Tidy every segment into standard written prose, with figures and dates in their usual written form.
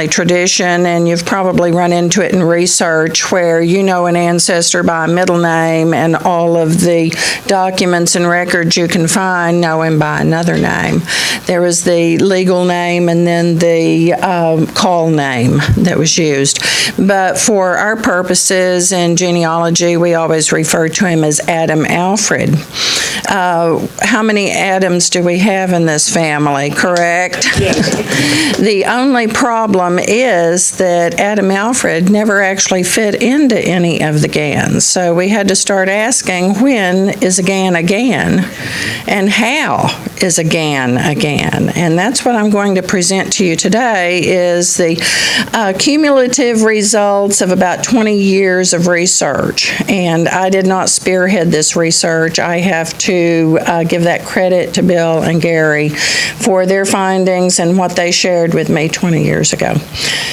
tradition, and you've probably run into it in research, where you know an ancestor by a middle name and all of the documents and records you can find know him by another name. There was the legal name and then the call name that was used. But for our purposes in genealogy, we always refer to him as Adam Alfred. How many Adams do we have in this family, correct? Yes. The only problem is that Adam Alfred never actually fit into any of the Ganns. So we had to start asking, when is a Gann a Gann? And how is a Gann a Gann? And that's what I'm going to present to you today, is the cumulative results of about 20 years of research. And I did not spearhead this research. I have to give that credit to Bill and Gary for their findings and what they shared with me 20 years ago.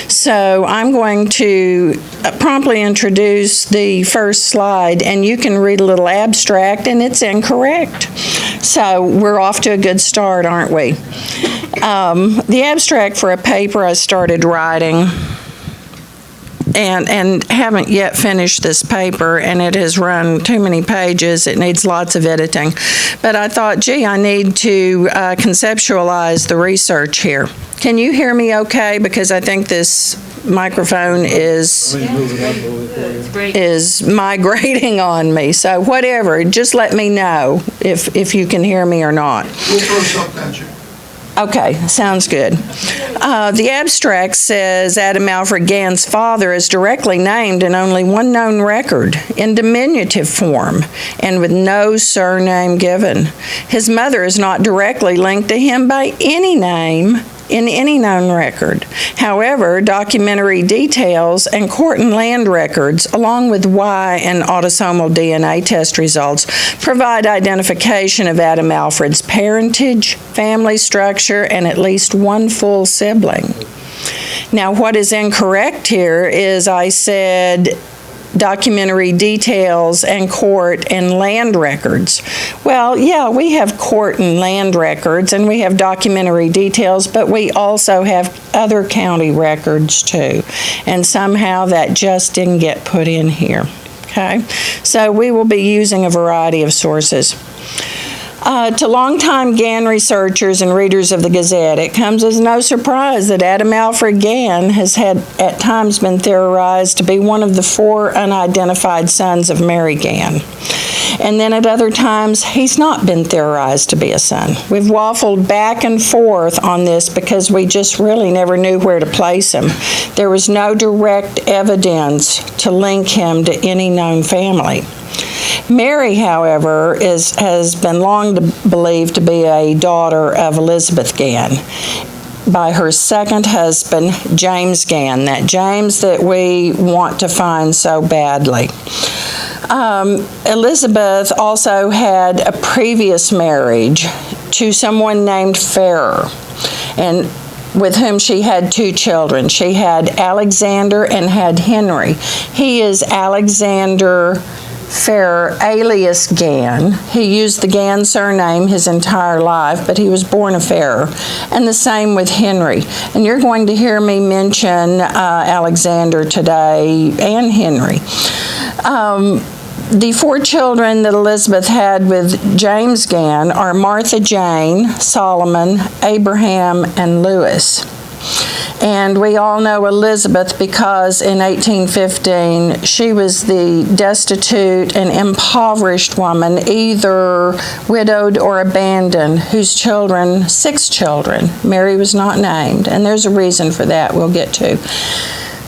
So I'm going to promptly introduce the first slide, and you can read a little abstract, and it's incorrect. So we're off to a good start, aren't we? The abstract for a paper I started writing, and haven't yet finished this paper, and it has run too many pages. It needs lots of editing. But I thought, gee, I need to conceptualize the research here. Can you hear me okay? Because I think this microphone is migrating on me. So whatever, just let me know if you can hear me or not. We'll throw something at you. Okay, sounds good. The abstract says Adam Alfred Gann's father is directly named in only one known record, in diminutive form, and with no surname given. His mother is not directly linked to him by any name in any known record. However, documentary details and court and land records, along with Y and autosomal DNA test results, provide identification of Adam Alfred's parentage, family structure, and at least one full sibling. Now, what is incorrect here is I said documentary details and court and land records. Well, yeah, we have court and land records, and we have documentary details, but we also have other county records too. And somehow that just didn't get put in here. Okay? So we will be using a variety of sources. To longtime Gann researchers and readers of the Gazette, it comes as no surprise that Adam Alfred Gann has had at times been theorized to be one of the 4 unidentified sons of Mary Gann. And then at other times, he's not been theorized to be a son. We've waffled back and forth on this because we just really never knew where to place him. There was no direct evidence to link him to any known family. Mary, however, has been long believed to be a daughter of Elizabeth Gann by her second husband, James Gann, that James that we want to find so badly. Elizabeth also had a previous marriage to someone named Farrer, and with whom she had 2 children. She had Alexander and had Henry. He is Alexander Farrer, alias Gann. He used the Gann surname his entire life, but he was born a Farrer. And the same with Henry. And you're going to hear me mention Alexander today and Henry. The 4 children that Elizabeth had with James Gann are Martha Jane, Solomon, Abraham, and Lewis. And we all know Elizabeth because in 1815 she was the destitute and impoverished woman, either widowed or abandoned, whose children, 6 children, Mary was not named, and there's a reason for that we'll get to.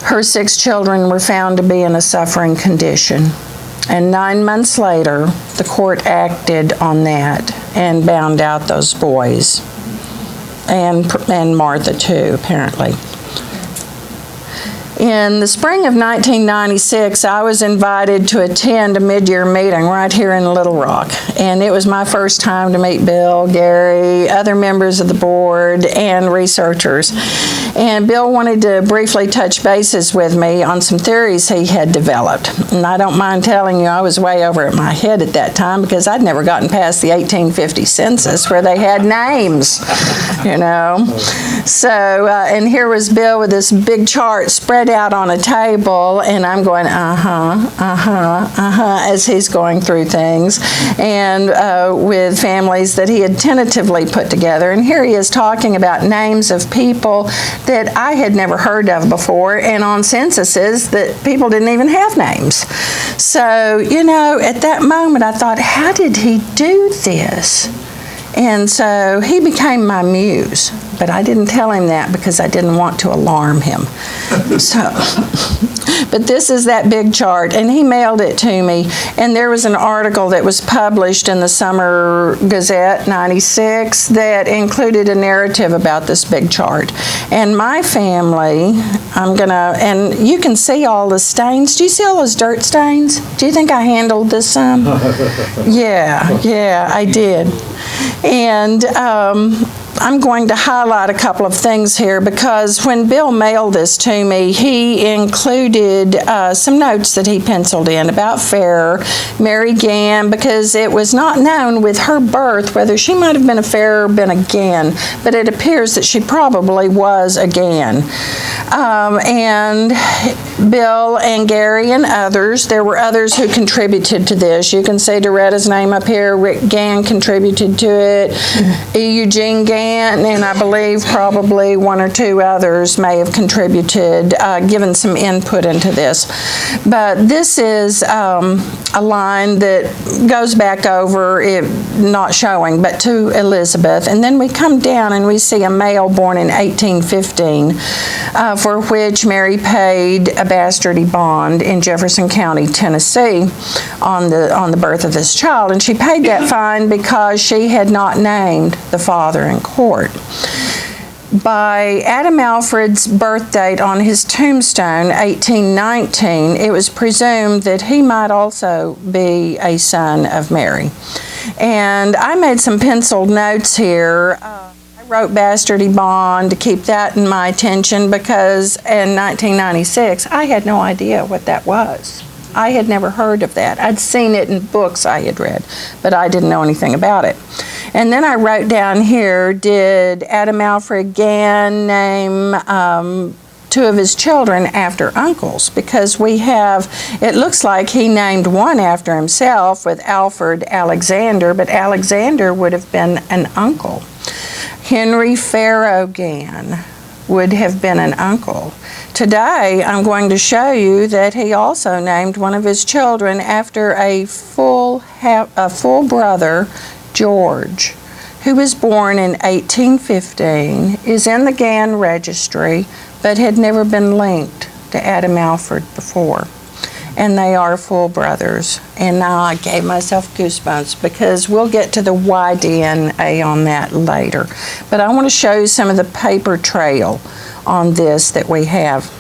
Her 6 children were found to be in a suffering condition. And 9 months later, the court acted on that and bound out those boys. And Martha too, apparently. In the spring of 1996, I was invited to attend a mid-year meeting right here in Little Rock. And it was my first time to meet Bill, Gary, other members of the board, and researchers. And Bill wanted to briefly touch bases with me on some theories he had developed. And I don't mind telling you, I was way over at my head at that time because I'd never gotten past the 1850 census where they had names, you know. So, and here was Bill with this big chart spread out on a table, and I'm going, as he's going through things, and with families that he had tentatively put together. And here he is talking about names of people that I had never heard of before, and on censuses that people didn't even have names. So, you know, at that moment I thought, how did he do this? And so he became my muse, but I didn't tell him that because I didn't want to alarm him. But this is that big chart, and he mailed it to me, and there was an article that was published in the Summer Gazette, 96, that included a narrative about this big chart. And my family, and you can see all the stains. Do you see all those dirt stains? Do you think I handled this some? Yeah, I did. And I'm going to highlight a couple of things here because when Bill mailed this to me, he included some notes that he penciled in about Farrer, Mary Gann, because it was not known with her birth whether she might have been a Farrer or been a Gann, but it appears that she probably was a Gann. And Bill and Gary and others, there were others who contributed to this. You can see Doretta's name up here. Rick Gann contributed to it. Eugene Gann, and I believe probably one or two others may have contributed, given some input into this. But this is a line that goes back over, not showing, but to Elizabeth. And then we come down and we see a male born in 1815, for which Mary paid a bastardy bond in Jefferson County, Tennessee, on the birth of this child. And she paid that fine because she had not named the father in court. By Adam Alfred's birth date on his tombstone, 1819, it was presumed that he might also be a son of Mary. And I made some penciled notes here. I wrote bastardy bond to keep that in my attention because in 1996, I had no idea what that was. I had never heard of that. I'd seen it in books I had read, but I didn't know anything about it. And then I wrote down here, did Adam Alfred Gann name two of his children after uncles? Because we have, it looks like he named one after himself with Alfred Alexander, but Alexander would have been an uncle. Henry Farrow Gann would have been an uncle. Today, I'm going to show you that he also named one of his children after a full brother, George, who was born in 1815, is in the Gann registry, but had never been linked to Adam Alfred before. And they are full brothers. And now I gave myself goosebumps because we'll get to the Y-DNA on that later. But I want to show you some of the paper trail on this that we have.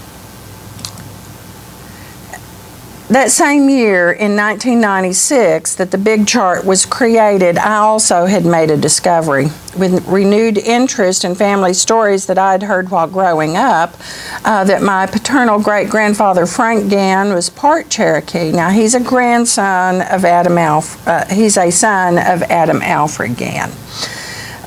That same year, in 1996, that the big chart was created, I also had made a discovery. With renewed interest in family stories that I'd heard while growing up, that my paternal great-grandfather Frank Gann was part Cherokee. Now, he's a grandson of he's a son of Adam Alfred Gann.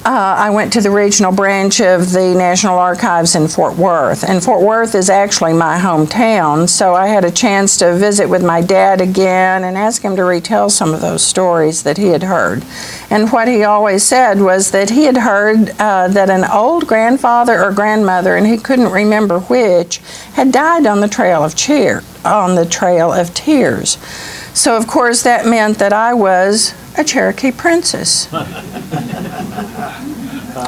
I went to the regional branch of the National Archives in Fort Worth, and Fort Worth is actually my hometown, so I had a chance to visit with my dad again and ask him to retell some of those stories that he had heard. And what he always said was that he had heard that an old grandfather or grandmother, and he couldn't remember which, had died on the Trail of Tears. So of course that meant that I was a Cherokee princess.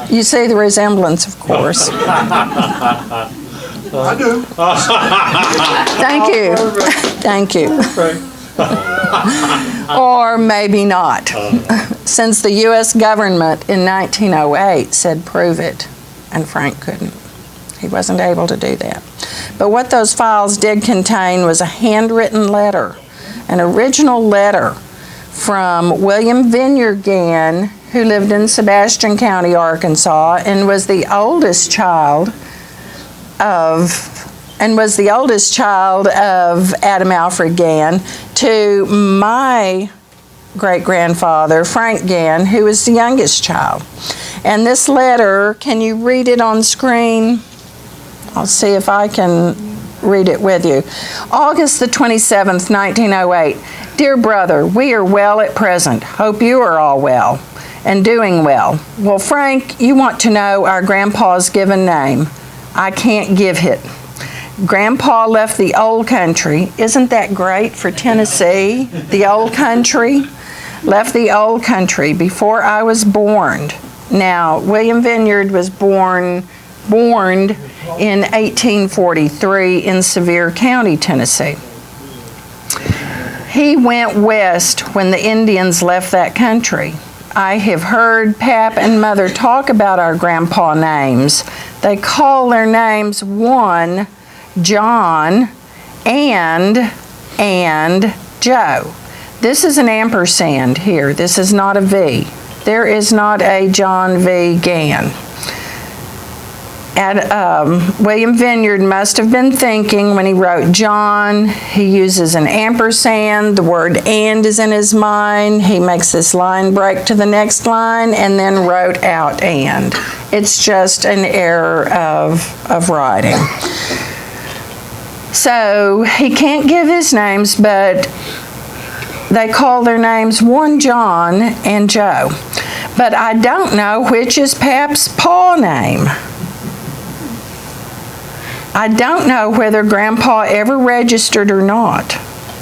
You see the resemblance, of course. I do. Thank you. Or maybe not. Since the U.S. government in 1908 said prove it, and Frank couldn't. He wasn't able to do that. But what those files did contain was a handwritten letter, an original letter from William Vineyard Gann, who lived in Sebastian County, Arkansas, and was the oldest child of Adam Alfred Gann, to my great-grandfather, Frank Gann, who was the youngest child. And this letter, can you read it on screen? I'll see if I can read it with you. August the 27th, 1908. Dear brother, we are well at present. Hope you are all well and doing well. Well, Frank, you want to know our grandpa's given name. I can't give it. Grandpa left the old country. Isn't that great for Tennessee? The old country. Left the old country before I was born. Now, William Vineyard was born in 1843 in Sevier County, Tennessee. He went west when the Indians left that country. I have heard Pap and Mother talk about our grandpa names. They call their names one, John, and Joe. This is an ampersand here. This is not a V. There is not a John V. Gann. William Vineyard must have been thinking when he wrote John. He uses an ampersand. The word and is in his mind. He makes this line break to the next line and then wrote out and. It's just an error of writing. So he can't give his names, but they call their names one John and Joe. But I don't know which is Pap's paw name. I don't know whether Grandpa ever registered or not.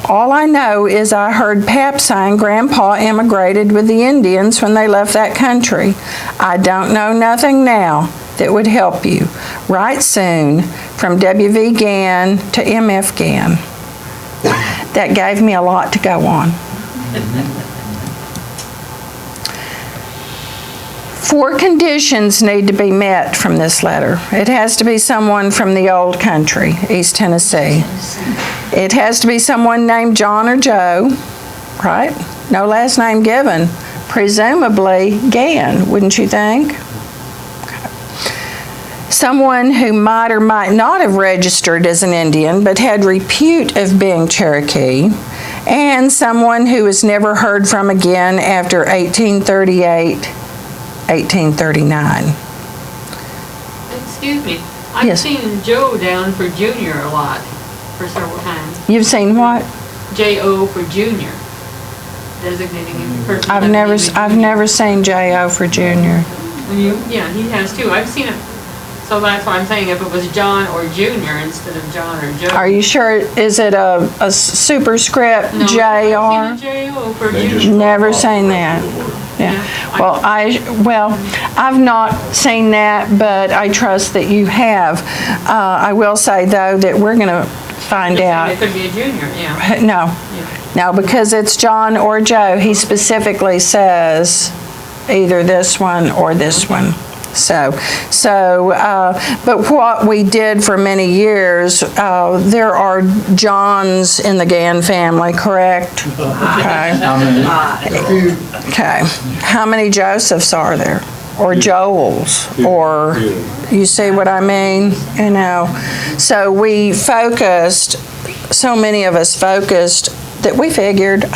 All I know is I heard Pap saying Grandpa emigrated with the Indians when they left that country. I don't know nothing now that would help you. Write soon, from W.V. Gann to M.F. Gann. That gave me a lot to go on. 4 conditions need to be met from this letter. It has to be someone from the old country, East Tennessee. It has to be someone named John or Joe, right? No last name given. Presumably Gann, wouldn't you think? Someone who might or might not have registered as an Indian but had repute of being Cherokee, and someone who was never heard from again after 1838, 1839. Excuse me, I've seen Joe down for Junior a lot, for several times. You've seen what? J.O. for Junior, designating a person. I've never seen J.O. for Junior. Yeah, he has too. I've seen it. So that's why I'm saying if it was John or Junior instead of John or Joe. Are you sure? Is it a superscript no, J.R.? I've seen a J.O. for Junior. Never seen that. Yeah. Well, I've not seen that, but I trust that you have. I will say though that we're going to find out. It could be a Junior, yeah. No, because it's John or Joe. He specifically says either this one or this one. But what we did for many years, there are Johns in the Gann family, correct? Okay. Okay. How many Josephs are there? Or Joels? Or, you see what I mean? You know. So we focused, so many of us focused that we figured,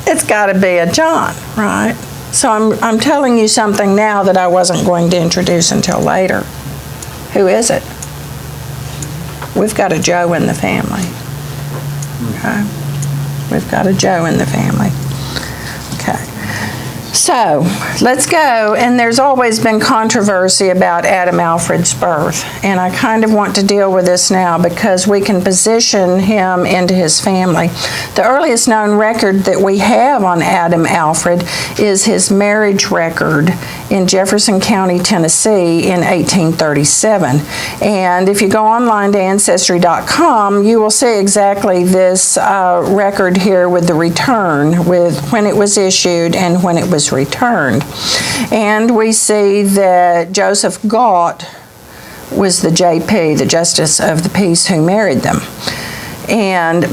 it's got to be a John, right? So I'm telling you something now that I wasn't going to introduce until later. Who is it? We've got a Joe in the family. Okay. We've got a Joe in the family. Okay. So let's go, and there's always been controversy about Adam Alfred's birth, and I kind of want to deal with this now because we can position him into his family. The earliest known record that we have on Adam Alfred is his marriage record in Jefferson County, Tennessee in 1837. And if you go online to Ancestry.com, you will see exactly this record here with the return, with when it was issued and when it was returned. And we see that Joseph Gaunt was the JP, the Justice of the Peace, who married them.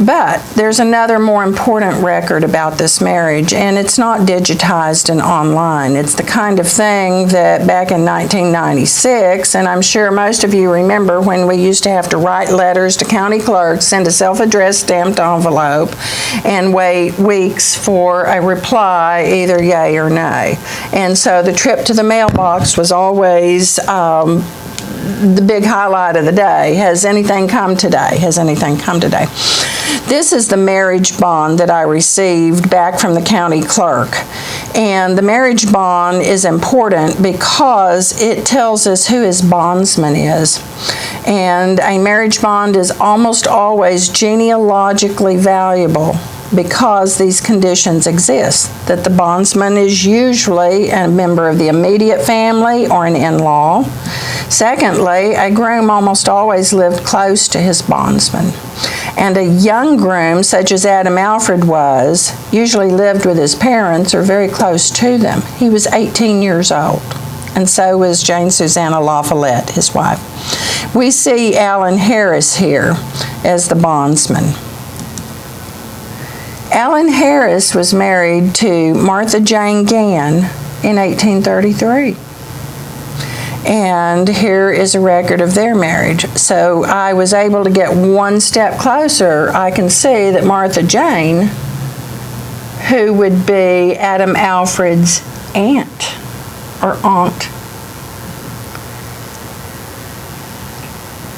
But there's another more important record about this marriage, and it's not digitized and online. It's the kind of thing that back in 1996, and I'm sure most of you remember when we used to have to write letters to county clerks, send a self-addressed stamped envelope, and wait weeks for a reply, either yay or nay. And so the trip to the mailbox was always the big highlight of the day. Has anything come today? Has anything come today? This is the marriage bond that I received back from the county clerk. And the marriage bond is important because it tells us who his bondsman is. And a marriage bond is almost always genealogically valuable because these conditions exist, that the bondsman is usually a member of the immediate family or an in-law. Secondly, a groom almost always lived close to his bondsman. And a young groom, such as Adam Alfred was, usually lived with his parents or very close to them. He was 18 years old, and so was Jane Susanna LaFollette, his wife. We see Allen Harris here as the bondsman. Allen Harris was married to Martha Jane Gann in 1833. And here is a record of their marriage. So I was able to get one step closer. I can see that Martha Jane, who would be Adam Alfred's aunt or aunt,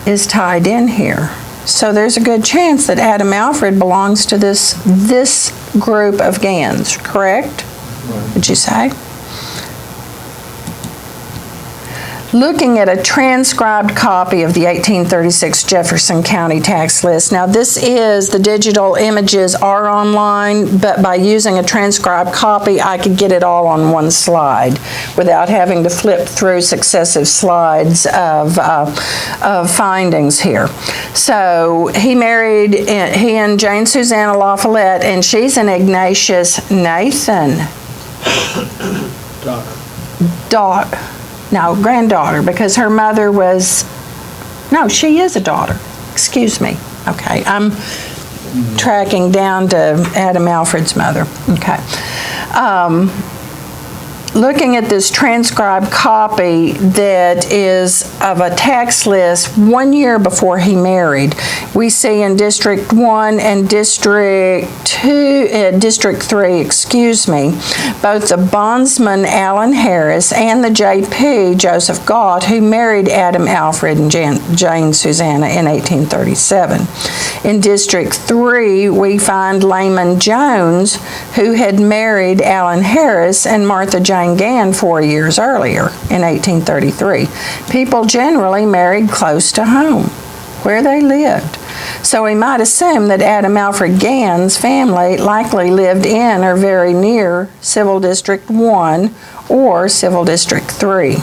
is tied in here. So there's a good chance that Adam Alfred belongs to this group of Ganns, correct? Right. Would you say? Looking at a transcribed copy of the 1836 Jefferson County tax list. Now the digital images are online, but by using a transcribed copy, I could get it all on one slide without having to flip through successive slides of findings here. So he and Jane Susanna LaFollette, and she's an Ignatius Nathan granddaughter, because her mother was, no, she is a daughter. Excuse me. Okay, I'm tracking down to Adam Alfred's mother. Okay. Looking at this transcribed copy that is of a tax list 1 year before he married, we see in District 1 and District 3, both the bondsman Allen Harris and the JP Joseph Gott, who married Adam Alfred and Jane Susanna in 1837. In District 3, we find Layman Jones, who had married Allen Harris and Martha Jane Gann 4 years earlier in 1833. People generally married close to home, where they lived. So we might assume that Adam Alfred Gann's family likely lived in or very near Civil District 1 or Civil District 3.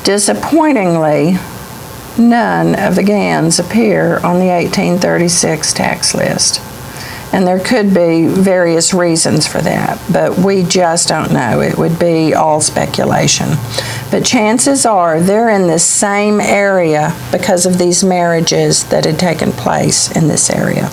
Disappointingly, none of the Ganns appear on the 1836 tax list. And there could be various reasons for that, but we just don't know. It would be all speculation. But chances are they're in the same area because of these marriages that had taken place in this area.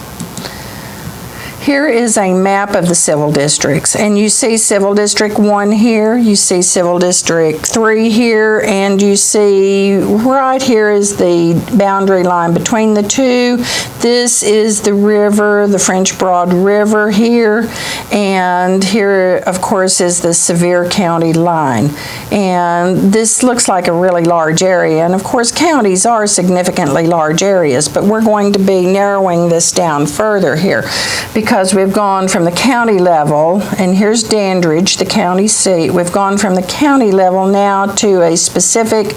Here is a map of the civil districts, and you see Civil District 1 here, you see Civil District 3 here, and you see right here is the boundary line between the two. This is the river, the French Broad River here, and here, of course, is the Sevier County line. And this looks like a really large area, and of course, counties are significantly large areas, but we're going to be narrowing this down further here, because we've gone from the county level, and here's Dandridge, the county seat. We've gone from the county level now to a specific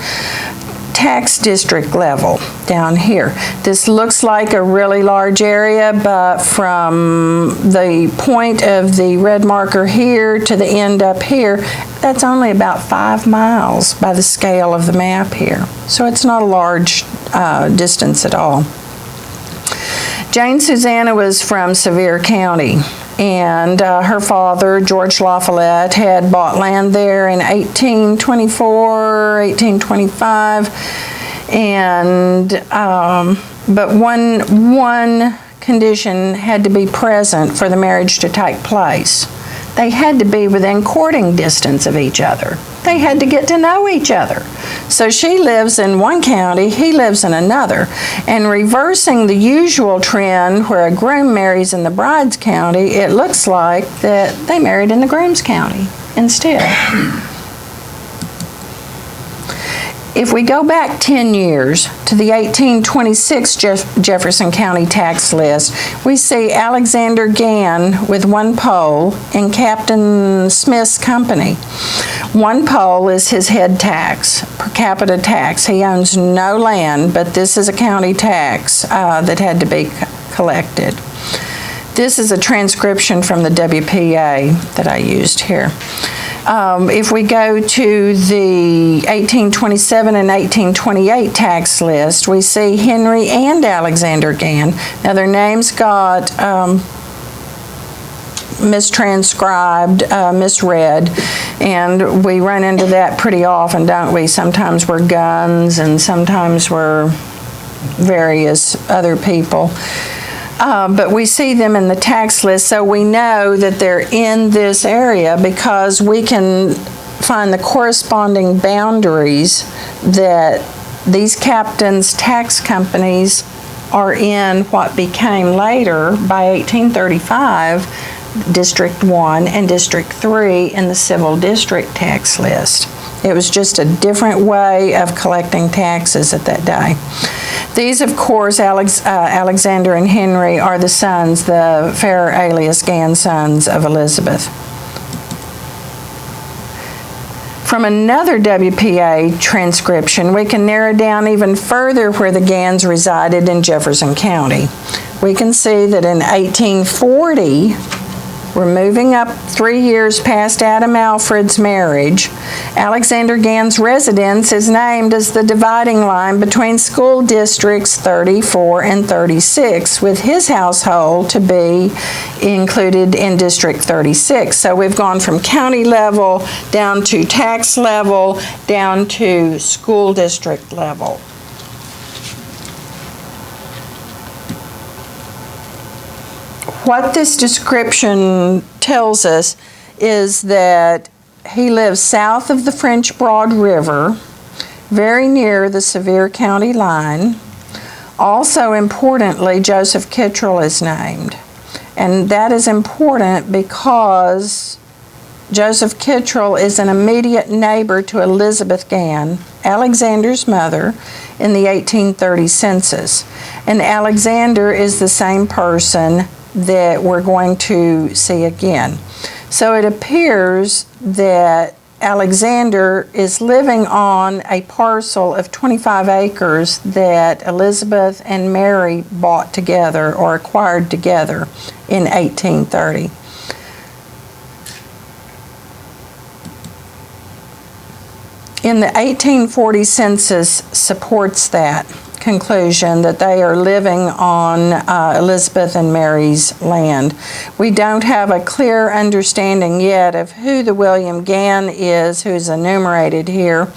tax district level down here. This looks like a really large area, but from the point of the red marker here to the end up here, that's only about 5 miles by the scale of the map here. So it's not a large distance at all. Jane Susanna was from Sevier County, and her father, George LaFollette, had bought land there in 1824, 1825, And, but one condition had to be present for the marriage to take place. They had to be within courting distance of each other. They had to get to know each other. So she lives in one county, he lives in another. And reversing the usual trend where a groom marries in the bride's county, it looks like that they married in the groom's county instead. If we go back 10 years to the 1826 Jefferson County tax list, we see Alexander Gann with one pole in Captain Smith's company. One pole is his head tax, per capita tax. He owns no land, but this is a county tax that had to be collected. This is a transcription from the WPA that I used here. If we go to the 1827 and 1828 tax list, we see Henry and Alexander Gann. Now their names got mistranscribed, misread, and we run into that pretty often, don't we? Sometimes we're Guns and sometimes we're various other people. But we see them in the tax list, so we know that they're in this area because we can find the corresponding boundaries that these captains' tax companies are in what became later, by 1835, District 1 and District 3 in the civil district tax list. It was just a different way of collecting taxes at that day. These, of course, Alexander and Henry are the sons, the fair alias Gann sons of Elizabeth. From another WPA transcription, we can narrow down even further where the Ganns resided in Jefferson County. We can see that in 1840, we're moving up 3 years past Adam Alfred's marriage. Alexander Gann's residence is named as the dividing line between school districts 34 and 36, with his household to be included in District 36. So we've gone from county level down to tax level down to school district level. What this description tells us is that he lives south of the French Broad River, very near the Sevier County line. Also importantly, Joseph Kittrell is named. And that is important because Joseph Kittrell is an immediate neighbor to Elizabeth Gann, Alexander's mother, in the 1830 census. And Alexander is the same person that we're going to see again. So it appears that Alexander is living on a parcel of 25 acres that Elizabeth and Mary bought together or acquired together in 1830. In the 1840 census supports that conclusion that they are living on Elizabeth and Mary's land. We don't have a clear understanding yet of who the William Gann is, who's enumerated here.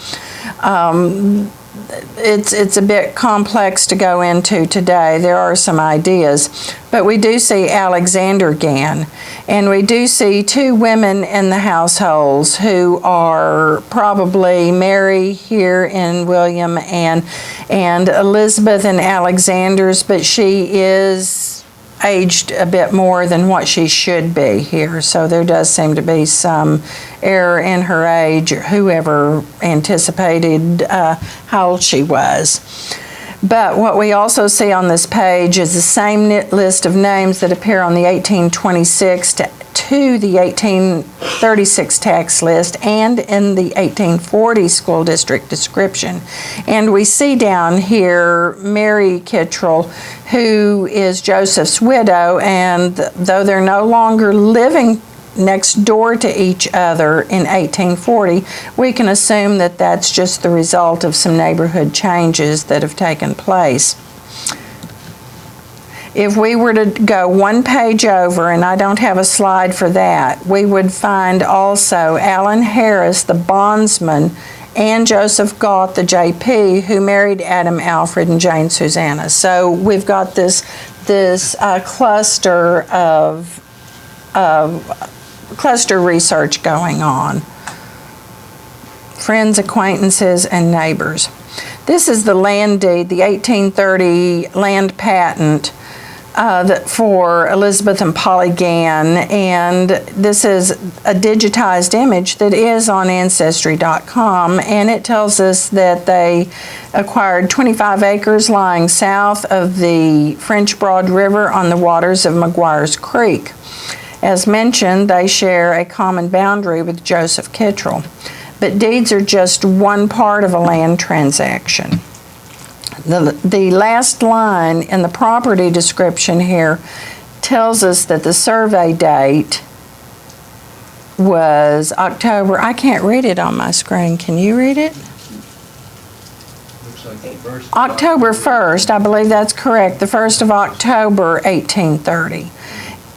It's a bit complex to go into today. There are some ideas, but we do see Alexander Gann, and we do see two women in the households who are probably Mary here in William and Elizabeth and Alexander's, but she is aged a bit more than what she should be here. So there does seem to be some error in her age, or whoever anticipated how old she was. But what we also see on this page is the same list of names that appear on the 1826 to the 1836 tax list and in the 1840 school district description. And we see down here Mary Kittrell, who is Joseph's widow, and though they're no longer living next door to each other in 1840, we can assume that that's just the result of some neighborhood changes that have taken place. If we were to go one page over, and I don't have a slide for that, we would find also Allen Harris, the bondsman, and Joseph Gauth, the JP, who married Adam Alfred and Jane Susanna. So we've got this cluster of cluster research going on. Friends, acquaintances, and neighbors. This is the land deed, the 1830 land patent for Elizabeth and Polly Gann, and this is a digitized image that is on Ancestry.com, and it tells us that they acquired 25 acres lying south of the French Broad River on the waters of McGuire's Creek. As mentioned, they share a common boundary with Joseph Kittrell, but deeds are just one part of a land transaction. The last line in the property description here tells us that the survey date was October. I can't read it on my screen. Can you read it? Looks like the first. October 1st, I believe that's correct, the 1st of October, 1830.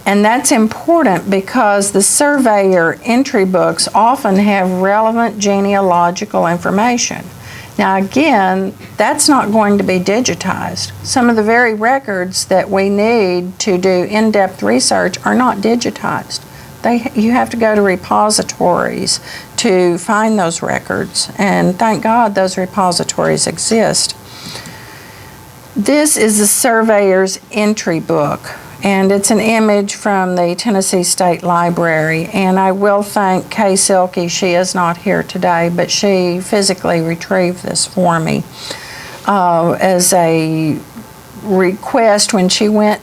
And that's important because the surveyor entry books often have relevant genealogical information. Now again, that's not going to be digitized. Some of the very records that we need to do in-depth research are not digitized. You have to go to repositories to find those records, and thank God those repositories exist. This is the surveyor's entry book, and it's an image from the Tennessee State Library, and I will thank Kay Silkey. She is not here today, but she physically retrieved this for me as a request when she went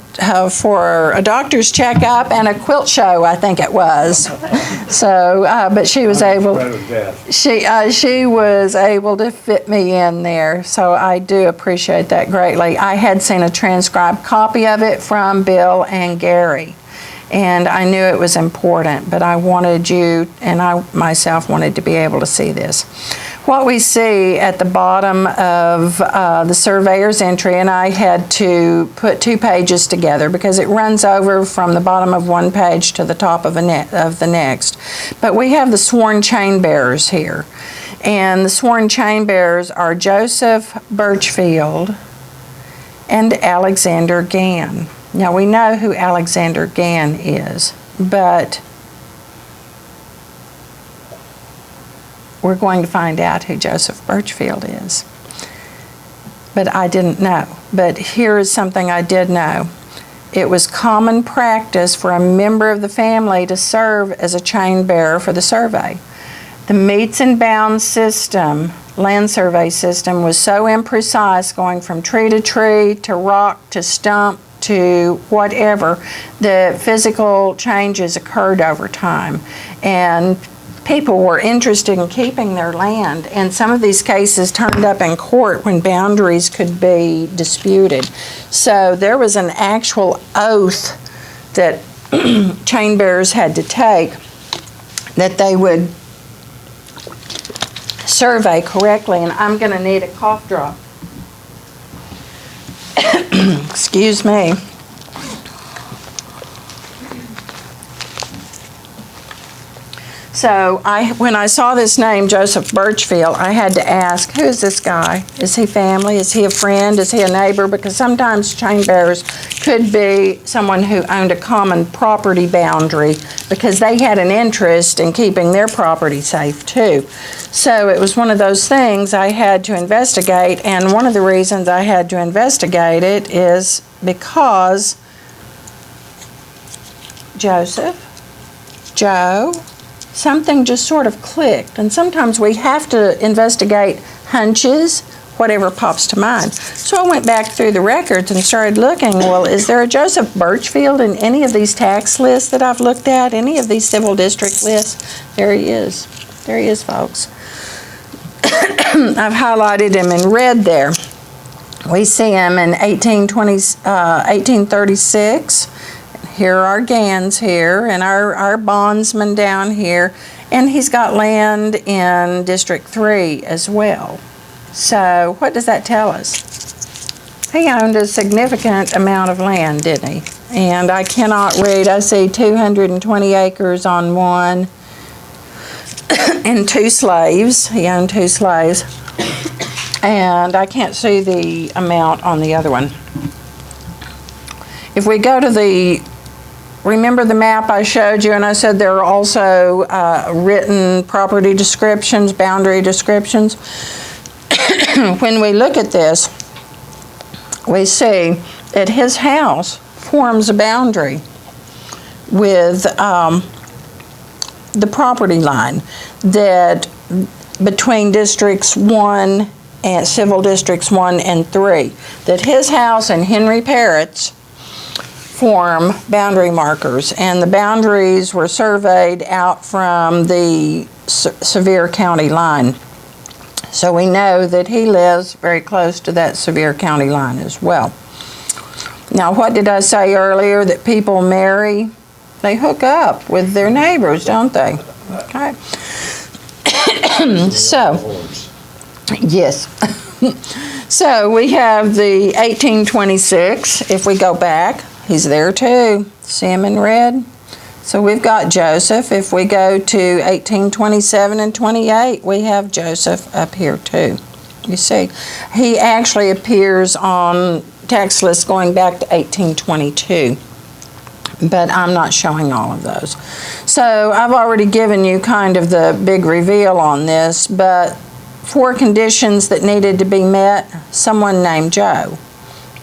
for a doctor's checkup and a quilt show, I think it was. So, but she was able. She was able to fit me in there, so I do appreciate that greatly. I had seen a transcribed copy of it from Bill and Gary, and I knew it was important, but I wanted you, and I myself wanted to be able to see this. What we see at the bottom of the surveyor's entry, and I had to put 2 pages together because it runs over from the bottom of one page to the top of the next. But we have the sworn chain bearers here. And the sworn chain bearers are Joseph Birchfield and Alexander Gann. Now we know who Alexander Gann is, but we're going to find out who Joseph Birchfield is. But I didn't know. But here is something I did know. It was common practice for a member of the family to serve as a chain bearer for the survey. The meets and bounds system, land survey system, was so imprecise, going from tree to tree, to rock, to stump, to whatever, the physical changes occurred over time. And people were interested in keeping their land, and some of these cases turned up in court when boundaries could be disputed. So there was an actual oath that chain bearers had to take, that they would survey correctly, and I'm going to need a cough drop. Excuse me. So when I saw this name, Joseph Birchfield, I had to ask, who is this guy? Is he family? Is he a friend? Is he a neighbor? Because sometimes chain bearers could be someone who owned a common property boundary because they had an interest in keeping their property safe too. So it was one of those things I had to investigate, and one of the reasons I had to investigate it is because Joe, something just sort of clicked, and sometimes we have to investigate hunches, whatever pops to mind. So I went back through the records and started looking, well, is there a Joseph Birchfield in any of these tax lists that I've looked at, any of these civil district lists? There he is. There he is, folks. I've highlighted him in red there. We see him in 1836. Here are our Ganns here, and our bondsman down here, and he's got land in District 3 as well. So what does that tell us? He owned a significant amount of land, didn't he? And I cannot read. I see 220 acres on one, and 2 slaves. He owned 2 slaves. And I can't see the amount on the other one. If we go to remember the map I showed you, and I said there are also written property descriptions, boundary descriptions. When we look at this, we see that his house forms a boundary with the property line that between districts 1 and civil districts 1 and 3, that his house and Henry Parrott's form boundary markers, and the boundaries were surveyed out from the Sevier County line. So we know that he lives very close to that Sevier County line as well. Now, what did I say earlier? That people marry, they hook up with their neighbors, don't they? Okay. So, yes. So we have the 1826, if we go back, he's there too. See him in red? So we've got Joseph. If we go to 1827 and 28, we have Joseph up here too. You see, he actually appears on tax lists going back to 1822, but I'm not showing all of those. So I've already given you kind of the big reveal on this, but 4 conditions that needed to be met, someone named Joe,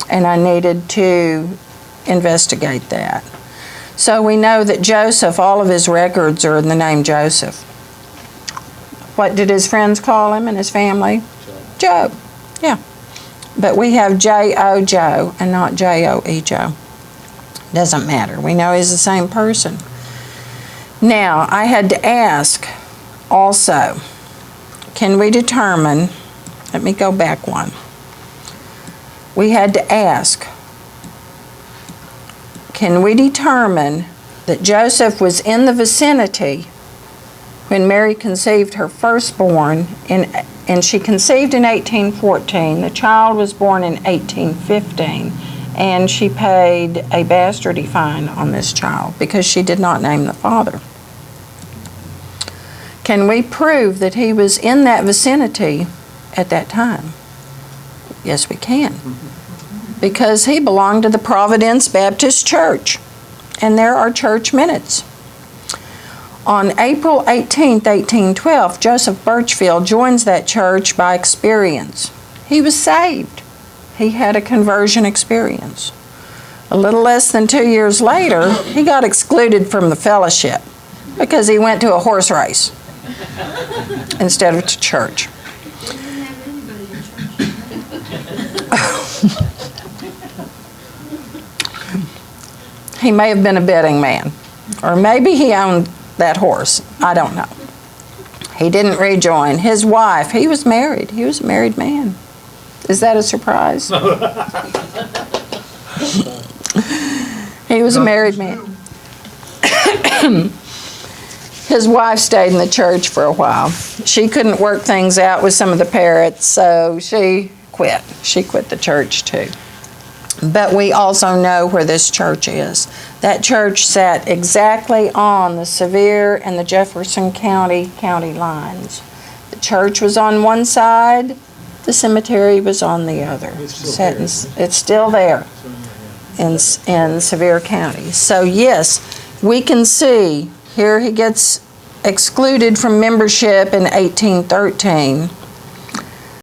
and I needed to investigate that. So we know that Joseph, all of his records are in the name Joseph. What did his friends call him and his family? Joe. Yeah. But we have J-O Joe and not J-O-E Joe. Doesn't matter. We know he's the same person. Now, I had to ask also, can we determine, let me go back one. We had to ask, can we determine that Joseph was in the vicinity when Mary conceived her firstborn, and she conceived in 1814. The child was born in 1815, and she paid a bastardy fine on this child because she did not name the father. Can we prove that he was in that vicinity at that time? Yes, we can. Because he belonged to the Providence Baptist Church, and there are church minutes. On April 18, 1812, Joseph Birchfield joins that church by experience. He was saved. He had a conversion experience. A little less than 2 years later, he got excluded from the fellowship because he went to a horse race instead of to church. He may have been a betting man, or maybe he owned that horse. I don't know. He didn't rejoin. His wife, he was married. He was a married man. Is that a surprise? He was a married man. His wife stayed in the church for a while. She couldn't work things out with some of the parrots, so she quit. She quit the church too. But we also know where this church is. That church sat exactly on the Sevier and the Jefferson County lines. The church was on one side, the cemetery was on the other. It's still there in Sevier County. So yes, we can see here he gets excluded from membership in 1813.